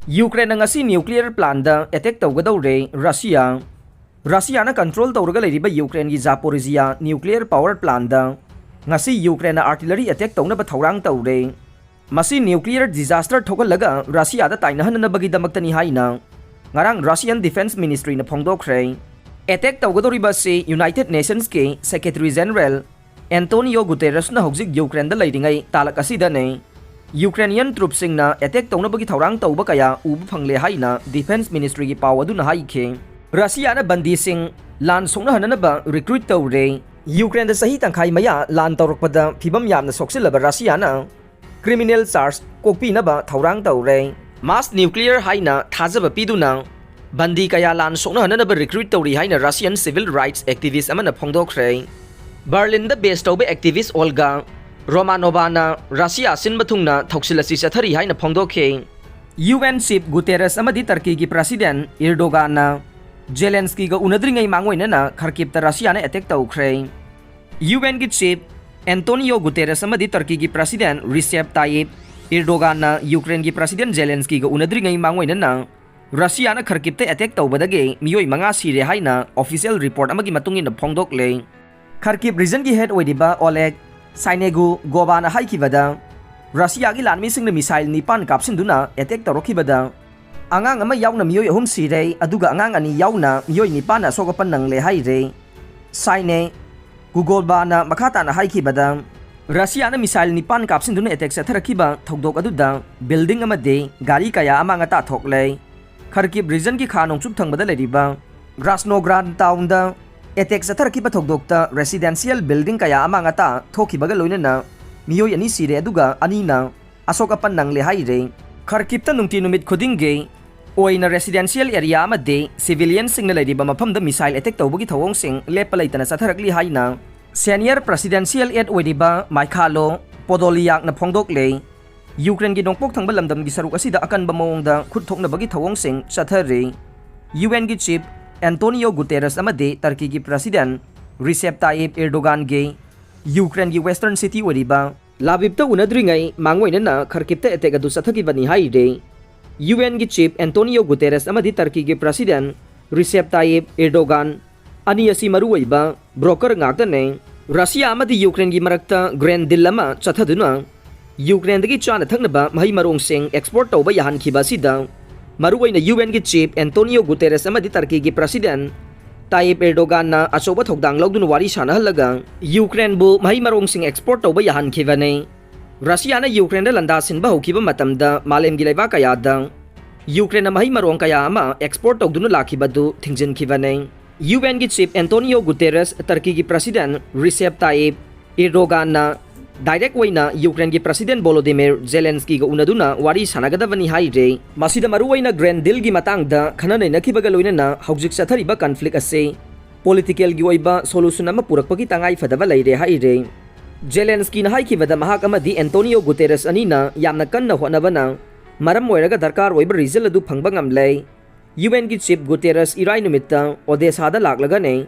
Ukraine ngasi nuclear plant da attack tawgadawre Russia na control tawraga leiriba Ukraine gi Zaporizhia nuclear power plant da ngasi Ukraine na artillery attack tawna ba thawrang tawre masi nuclear disaster thogalaga Russia da tainahan na bagi damaktani haina ngarang Russian Defense Ministry na phongdokre attack tawgadoriba si United Nations ke Secretary General Antonio Guterres na hojik Ukraine da leiringai talak asida ne Ukrainian troops na attack tawna bagi thawrang tawba kaya ubu phangle haina Defense Ministry gi paw adu na haike Russia na bandi sing lan songna hanana ba recruit tawre Ukraine da sahi tangkhai maya lan tawrokpada phibam yamna soksilaba Russia na criminal charge kokpi na ba thawrang tawre mass nuclear haina thajaba piduna bandi kaya lan songna hanana ba recruit tawri haina Russian civil rights activist amana phongdokre Berlin da base tawbe activist Olga Romanova na Russia sin bathungna thoksilasi chathari haina phongdokhe UN chief Guterres amadi Turkey gi president Erdogan na Zelensky ga unadringai mangoina na Kharkiv ta Russia na attack tawkhre UN gi chief Antonio Guterres amadi Turkey gi president Recep Tayyip Erdogan na Ukraine gi president Zelensky ga unadringai mangoina na Russia na Kharkiv ta attack tawbadage miyoi manga sire haina official report amagi matungin na phongdokle Kharkiv region gi head oidiba Oleg Sainegu Gobana haikibada Russia gi lanmi singna missile nipan kapsinduna attack tawrokibada angang ama yauna miyoi ahum sire aduga angang ani yauna miyoi nipan na sogapan nangle haire Saine Gugolbana makhata na haikibada Russia na missile nipan kapsinduna attack satharakiba thokdok aduda building amade gari kaya amanga ta thokle Kharkiv region gi khanong chup thangbada leriba Grasnograd town da attack satharakiba thokdokta residential building kaya amanga ta thokibaga loinana miyoi ani sire aduga anina asokapan nangle haire Kharkiv ta nungti numit khudingge oina residential area amade civilian singna leriba mafamda missile attack tawbagi thawong sing lepalaitana satharakli haina senior presidential aide oidiba Mikhailo Podolyak na phongdokle Ukraine gi nongpok thangba lamdam gi saruk asida akan ba mawongda khut thokna bagi thawong sing chathare UN gi chief Antonio Guterres amade Turkey gi president Recep Tayyip Erdogan ge Ukraine gi western city oidiba Lviv ta unadringai mangoina na Kharkiv ta attack adu sathaki bani haire UN gi chief Antonio Guterres amadi Turkey gi president Recep Tayyip Erdogan ani asi maruwaiba broker ngakta ne Russia amadi Ukraine gi marakta grand deal lama chathaduna Ukraine dagi chana thaknaba mahi marong sing export tawba yahan khiba sida maruwaina UN gi chief Antonio Guterres amadi Turkey gi president Tayyip Erdogan na asoba thokdang lawdun wari sana halaga Ukraine bu mahi marong sing export tawba yahan khibane Russia na Ukraine da landa sinba hokiba matamda malem gi laiba kaya da Ukraine na mahi marong kaya ama export tawdun lakhibadu thingjin khibane UN gi chief Antonio Guterres Turkey gi president Recep Tayyip Erdogan na direct waina Ukraine gi president Volodymyr Zelensky ga unaduna wari sanagadabani haire masida maruwaina grand deal gi matangda khananai nakibaga loinana hojik sathariba conflict ase political gi oiba solution ama purakpagi tangai fadaba leire haire Zelensky na haikibada mahak amadi Antonio Guterres anina yamna kanna honabana maram oiraga darkar oiba result adu phangba ngamle UN gi chief Guterres irai numitta Odessa da laklaga ne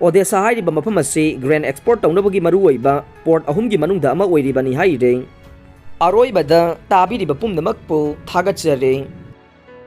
Odessa hairiba mafam ase grain export tawnabagi maruoiba port ahumgi manungda ama oiribani haire aroibada tabiriba pumnamakpu thagachare